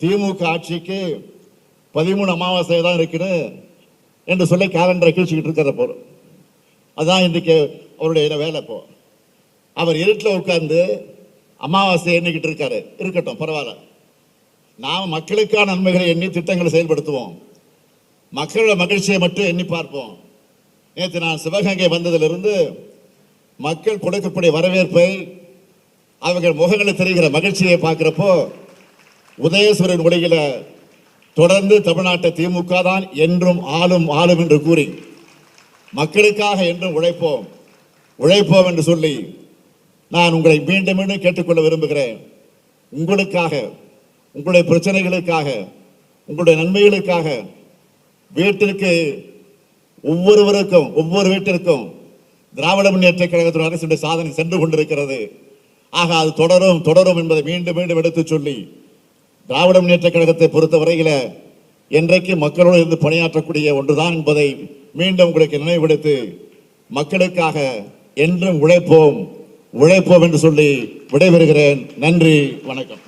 திமுக ஆட்சிக்கு 13 அமாவாசை தான் இருக்குன்னு என்று சொல்லி கேலண்டரை கிழிச்சுக்கிட்டு இருக்கிற போறோம். அதான் இன்றைக்கு அவருடைய வேலை. இப்போ அவர் இருட்டில் உட்கார்ந்து அமாவாசை எண்ணிக்கிட்டு இருக்காரு. இருக்கட்டும், பரவாயில்ல. நாம் மக்களுக்கான நன்மைகளை எண்ணி திட்டங்களை செயல்படுத்துவோம். மக்களோட மகிழ்ச்சியை மட்டும் எண்ணி பார்ப்போம். நேற்று நான் சிவகங்கை வந்ததிலிருந்து மக்கள் கொடுக்கக்கூடிய வரவேற்பை, அவர்கள் முகங்களில் தெரிகிற மகிழ்ச்சியை பார்க்கிறப்போ உதயசூரன் ஒளியில தொடர்ந்து தமிழ்நாட்டை திமுக தான் என்றும் ஆளும் என்று கூறி மக்களுக்காக என்றும் உழைப்போம் என்று சொல்லி நான் உங்களை மீண்டும் மீண்டும் கேட்டுக்கொள்ள விரும்புகிறேன். உங்களுக்காக, உங்களுடைய பிரச்சனைகளுக்காக, உங்களுடைய நன்மைகளுக்காக வீட்டிற்கு ஒவ்வொரு வீட்டிற்கும் திராவிட முன்னேற்ற கழகத்தின் அரசுடைய சாதனை சென்று கொண்டிருக்கிறது. ஆக அது தொடரும் என்பதை மீண்டும் மீண்டும் எடுத்து சொல்லி, திராவிட முன்னேற்ற கழகத்தை பொறுத்தவரையில் என்றைக்கு மக்களோடு இருந்து பணியாற்றக்கூடிய ஒன்றுதான் என்பதை மீண்டும் உங்களுக்கு நினைவுபடுத்தி, மக்களுக்காக என்றும் உழைப்போம் என்று சொல்லி விடைபெறுகிறேன். நன்றி, வணக்கம்.